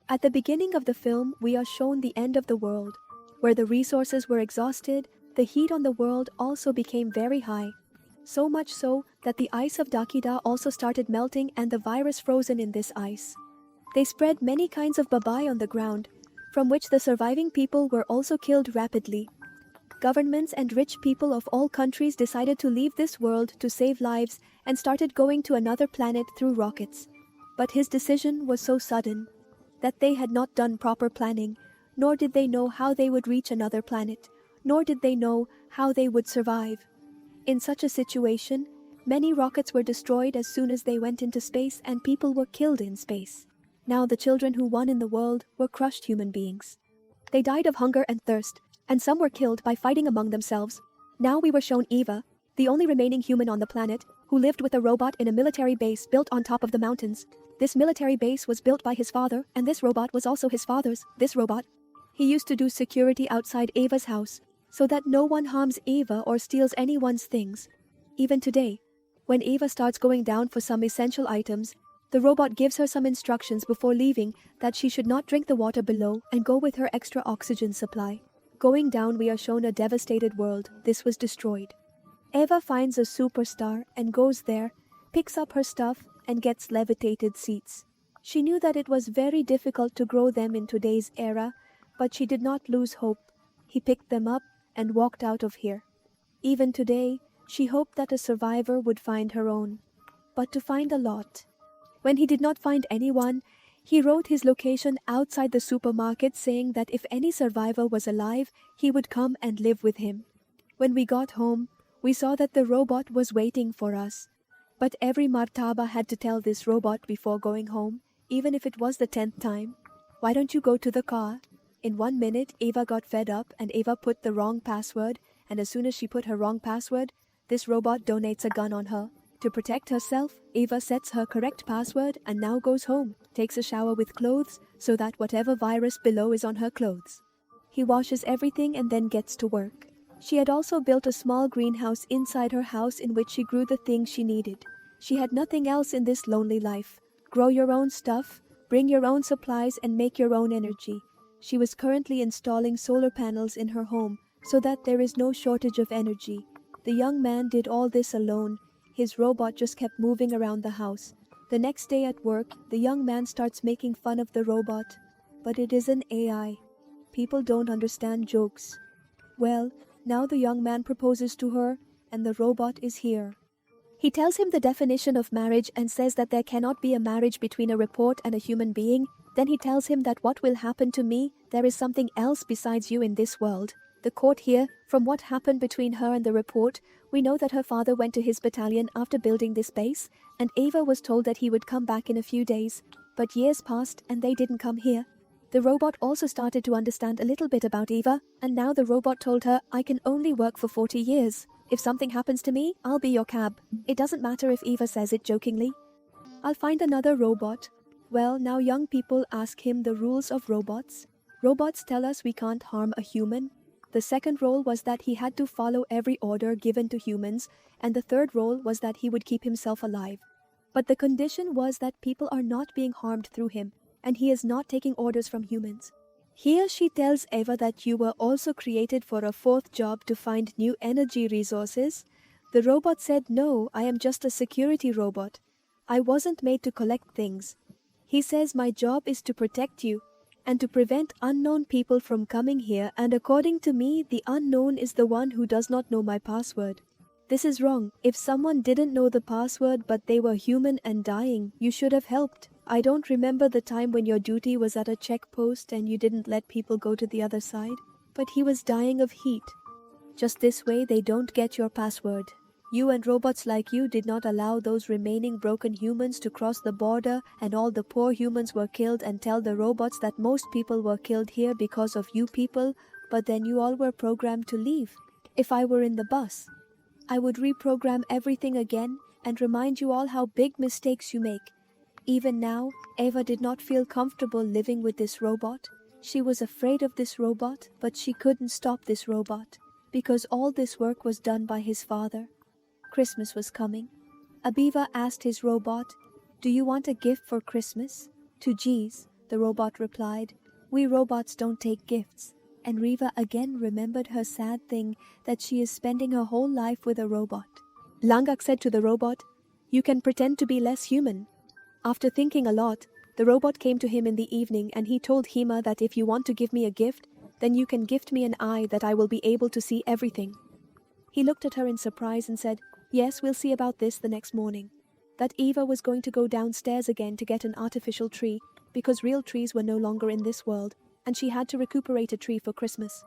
At the beginning of the film, we are shown the end of the world, where the resources were exhausted. The heat on the world also became very high. So much so that the ice of Dakida also started melting and the virus frozen in this ice. They spread many kinds of babai on the ground, from which the surviving people were also killed rapidly. Governments and rich people of all countries decided to leave this world to save lives and started going to another planet through rockets. But his decision was so sudden that they had not done proper planning, nor did they know how they would reach another planet, nor did they know how they would survive. In such a situation, many rockets were destroyed as soon as they went into space and people were killed in space. Now the children who won in the world were crushed human beings. They died of hunger and thirst, and some were killed by fighting among themselves. Now we were shown Eva, the only remaining human on the planet, who lived with a robot in a military base built on top of the mountains. This military base was built by his father, and this robot was also his father's. This robot, he used to do security outside Eva's house, so that no one harms Eva or steals anyone's things. Even today, when Eva starts going down for some essential items, the robot gives her some instructions before leaving that she should not drink the water below and go with her extra oxygen supply. Going down, we are shown a devastated world. This was destroyed. Eva finds a superstar and goes there, picks up her stuff, and gets levitated seats. She knew that it was very difficult to grow them in today's era, but she did not lose hope. He picked them up and walked out of here. Even today, she hoped that a survivor would find her own, but to find a lot. When he did not find anyone, he wrote his location outside the supermarket saying that if any survivor was alive, he would come and live with him. When we got home, we saw that the robot was waiting for us. But every martaba had to tell this robot before going home, even if it was the 10th time. Why don't you go to the car? In 1 minute, Eva got fed up and Eva put the wrong password, and as soon as she put her wrong password, this robot donates a gun on her. To protect herself, Eva sets her correct password and now goes home, takes a shower with clothes so that whatever virus below is on her clothes. He washes everything and then gets to work. She had also built a small greenhouse inside her house in which she grew the things she needed. She had nothing else in this lonely life. Grow your own stuff, bring your own supplies and make your own energy. She was currently installing solar panels in her home so that there is no shortage of energy. The young man did all this alone. His robot just kept moving around the house. The next day at work, the young man starts making fun of the robot. But it is an AI. People don't understand jokes. Well, now the young man proposes to her, and the robot is here. He tells him the definition of marriage and says that there cannot be a marriage between a report and a human being. Then he tells him that what will happen to me, there is something else besides you in this world. The court here, from what happened between her and the report, we know that her father went to his battalion after building this base, and Eva was told that he would come back in a few days. But years passed and they didn't come here. The robot also started to understand a little bit about Eva, and now the robot told her, I can only work for 40 years. If something happens to me, I'll be your cab. It doesn't matter if Eva says it jokingly. I'll find another robot. Well, now young people ask him the rules of robots. Robots tell us we can't harm a human. The second rule was that he had to follow every order given to humans, and the third rule was that he would keep himself alive. But the condition was that people are not being harmed through him, and he is not taking orders from humans. Here she tells Eva that you were also created for a fourth job to find new energy resources. The robot said, no, I am just a security robot. I wasn't made to collect things. He says my job is to protect you and to prevent unknown people from coming here, and according to me, the unknown is the one who does not know my password. This is wrong. If someone didn't know the password but they were human and dying, you should have helped. I don't remember the time when your duty was at a checkpost and you didn't let people go to the other side, but he was dying of heat. Just this way they don't get your password. You and robots like you did not allow those remaining broken humans to cross the border, and all the poor humans were killed, and tell the robots that most people were killed here because of you people, but then you all were programmed to leave. If I were in the bus, I would reprogram everything again and remind you all how big mistakes you make. Even now, Eva did not feel comfortable living with this robot. She was afraid of this robot, but she couldn't stop this robot, because all this work was done by his father. Christmas was coming. Abiva asked his robot, do you want a gift for Christmas? To Jeez, The robot replied, "We robots don't take gifts." And Riva again remembered her sad thing that she is spending her whole life with a robot. Langak said to the robot, "You can pretend to be less human." After thinking a lot, the robot came to him in the evening and he told Hima that if you want to give me a gift, then you can gift me an eye that I will be able to see everything. He looked at her in surprise and said, "Yes, we'll see about this the next morning." That Eva was going to go downstairs again to get an artificial tree because real trees were no longer in this world and she had to recuperate a tree for Christmas.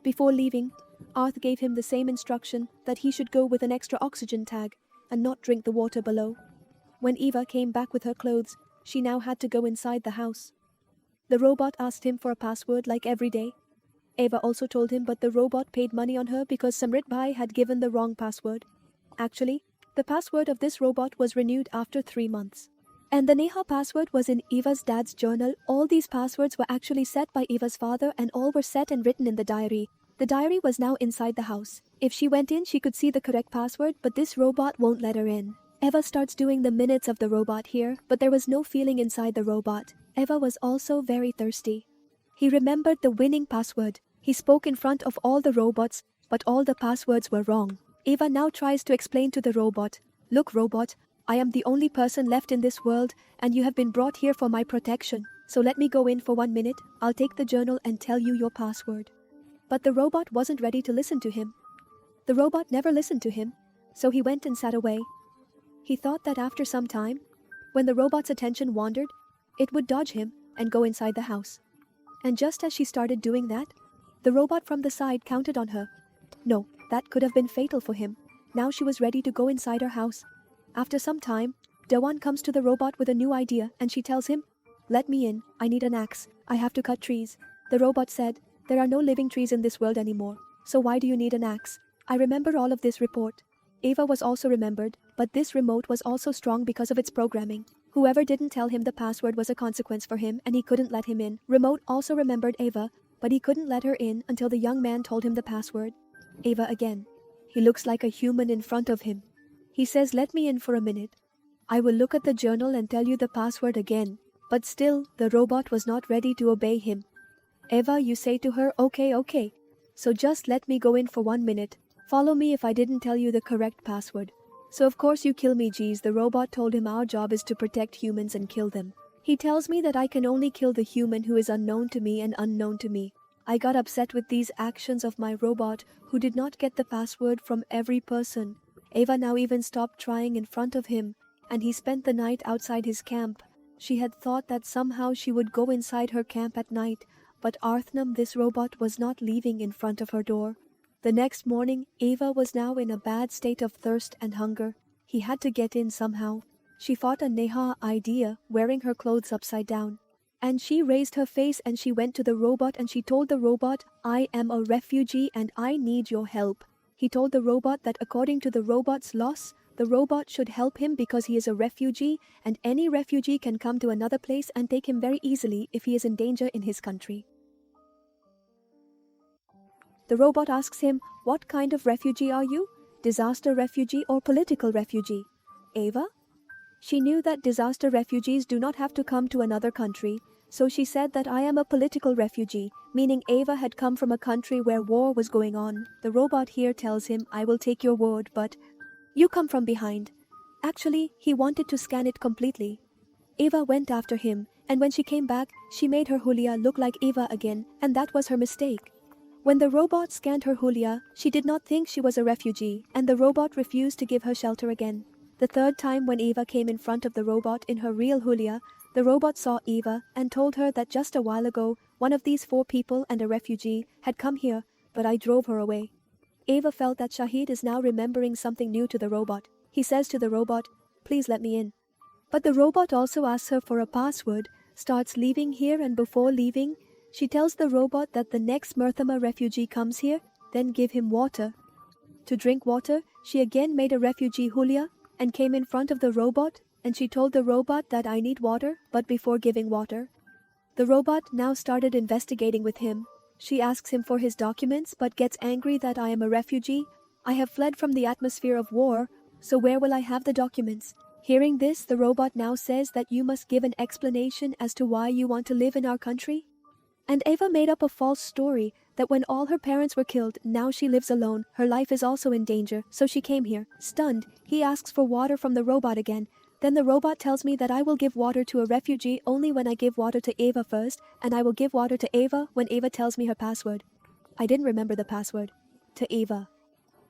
Before leaving, Arth gave him the same instruction that he should go with an extra oxygen tag and not drink the water below. When Eva came back with her clothes, she now had to go inside the house. The robot asked him for a password like every day. Eva also told him, but the robot paid money on her because Samrit Bhai had given the wrong password. Actually, the password of this robot was renewed after 3 months. And the Neha password was in Eva's dad's journal. All these passwords were actually set by Eva's father and all were set and written in the diary. The diary was now inside the house. If she went in, she could see the correct password, but this robot won't let her in. Eva starts doing the minutes of the robot here, but there was no feeling inside the robot. Eva was also very thirsty. He remembered the winning password. He spoke in front of all the robots, but all the passwords were wrong. Eva now tries to explain to the robot, "Look, robot, I am the only person left in this world and you have been brought here for my protection. So let me go in for 1 minute, I'll take the journal and tell you your password." But the robot wasn't ready to listen to him. The robot never listened to him, so he went and sat away. He thought that after some time, when the robot's attention wandered, it would dodge him and go inside the house. And just as she started doing that, the robot from the side counted on her. No, that could have been fatal for him. Now she was ready to go inside her house. After some time, Dewan comes to the robot with a new idea and she tells him, "Let me in, I need an axe, I have to cut trees." The robot said, "There are no living trees in this world anymore, so why do you need an axe? I remember all of this report." Eva was also remembered, but this remote was also strong because of its programming. Whoever didn't tell him the password was a consequence for him and he couldn't let him in. Remote also remembered Eva, but he couldn't let her in until the young man told him the password. Eva again. He looks like a human in front of him. He says, "Let me in for a minute. I will look at the journal and tell you the password again." But still, the robot was not ready to obey him. "Eva, you say to her, okay. So just let me go in for 1 minute. Follow me if I didn't tell you the correct password. So of course you kill me, geez." The robot told him, "Our job is to protect humans and kill them. He tells me that I can only kill the human who is unknown to me and unknown to me." I got upset with these actions of my robot who did not get the password from every person. Eva now even stopped trying in front of him, and he spent the night outside his camp. She had thought that somehow she would go inside her camp at night, but Arthnam, this robot, was not leaving in front of her door. The next morning, Eva was now in a bad state of thirst and hunger. He had to get in somehow. She fought a Neha idea, wearing her clothes upside down. And she raised her face and she went to the robot and she told the robot, "I am a refugee and I need your help." He told the robot that according to the robot's laws, the robot should help him because he is a refugee and any refugee can come to another place and take him very easily if he is in danger in his country. The robot asks him, "What kind of refugee are you? Disaster refugee or political refugee?" Eva? She knew that disaster refugees do not have to come to another country, so she said that I am a political refugee, meaning Eva had come from a country where war was going on. The robot here tells him, "I will take your word, but you come from behind." Actually, he wanted to scan it completely. Eva went after him, and when she came back, she made her Hulia look like Eva again, and that was her mistake. When the robot scanned her Hulia, she did not think she was a refugee, and the robot refused to give her shelter again. The third time when Eva came in front of the robot in her real Hulia, the robot saw Eva and told her that just a while ago, one of these 4 people and a refugee had come here, but I drove her away. Eva felt that Shahid is now remembering something new to the robot. He says to the robot, "Please let me in." But the robot also asks her for a password, starts leaving here, and before leaving, she tells the robot that the next Murthama refugee comes here, then give him water. To drink water, she again made a refugee Hulia and came in front of the robot, and she told the robot that I need water, but before giving water. The robot now started investigating with him. She asks him for his documents but gets angry that I am a refugee. I have fled from the atmosphere of war, so where will I have the documents? Hearing this, the robot now says that you must give an explanation as to why you want to live in our country. And Eva made up a false story that when all her parents were killed, now she lives alone. Her life is also in danger, so she came here. Stunned, he asks for water from the robot again. Then the robot tells me that I will give water to a refugee only when I give water to Eva first, and I will give water to Eva when Eva tells me her password. I didn't remember the password. To Eva.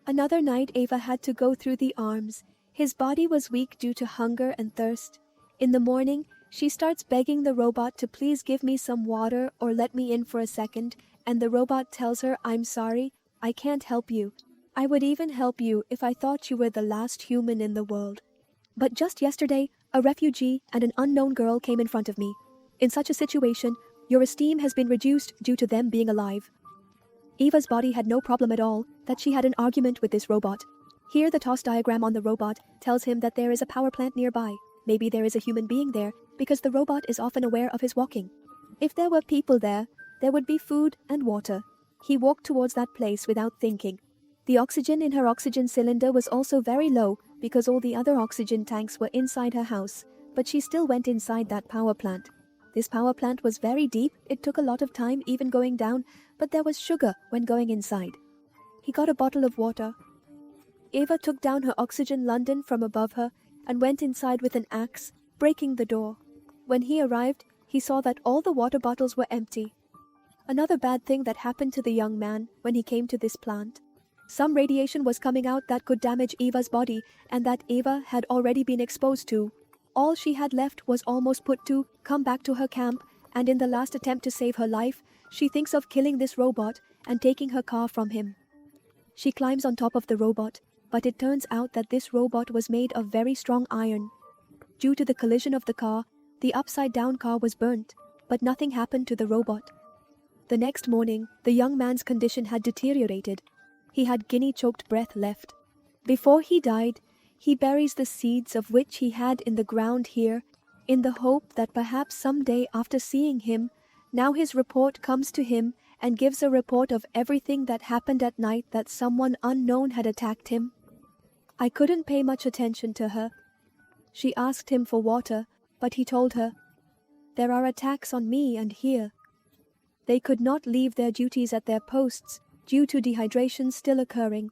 Another night, Eva had to go through the arms. His body was weak due to hunger and thirst. In the morning, she starts begging the robot to please give me some water or let me in for a second, and the robot tells her, I'm sorry, I can't help you. I would even help you if I thought you were the last human in the world. But just yesterday, a refugee and an unknown girl came in front of me. In such a situation, your esteem has been reduced due to them being alive. Eva's body had no problem at all that she had an argument with this robot. Here the toss diagram on the robot tells him that there is a power plant nearby. Maybe there is a human being there because the robot is often aware of his walking. If there were people there would be food and water. He walked towards that place without thinking. The oxygen in her oxygen cylinder was also very low because all the other oxygen tanks were inside her house, but she still went inside that power plant. This power plant was very deep, it took a lot of time even going down, but there was sugar when going inside. He got a bottle of water. Eva took down her oxygen London from above her and went inside with an axe, breaking the door. When he arrived, he saw that all the water bottles were empty. Another bad thing that happened to the young man when he came to this plant. Some radiation was coming out that could damage Eva's body and that Eva had already been exposed to. All she had left was almost put to come back to her camp, and in the last attempt to save her life, she thinks of killing this robot and taking her car from him. She climbs on top of the robot, but it turns out that this robot was made of very strong iron. Due to the collision of the car, the upside-down car was burnt, but nothing happened to the robot. The next morning, the young man's condition had deteriorated. He had guinea-choked breath left. Before he died, he buries the seeds of which he had in the ground here, in the hope that perhaps someday after seeing him, now his report comes to him and gives a report of everything that happened at night that someone unknown had attacked him. I couldn't pay much attention to her. She asked him for water, but he told her, "There are attacks on me and here." They could not leave their duties at their posts due to dehydration still occurring.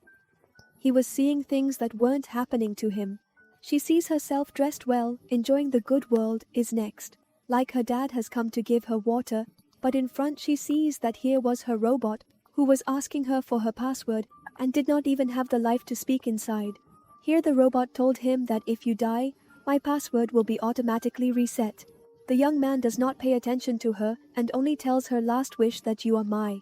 He was seeing things that weren't happening to him. She sees herself dressed well, enjoying the good world, is next. Like her dad has come to give her water, but in front she sees that here was her robot, who was asking her for her password and did not even have the life to speak inside. Here the robot told him that if you die, my password will be automatically reset. The young man does not pay attention to her and only tells her last wish that you are my.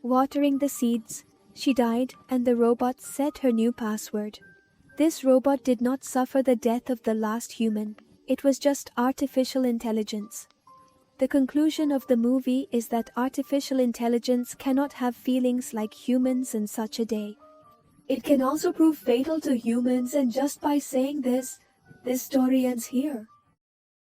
Watering the seeds, she died and the robot set her new password. This robot did not suffer the death of the last human. It was just artificial intelligence. The conclusion of the movie is that artificial intelligence cannot have feelings like humans in such a day. It can also prove fatal to humans, and just by saying this story ends here.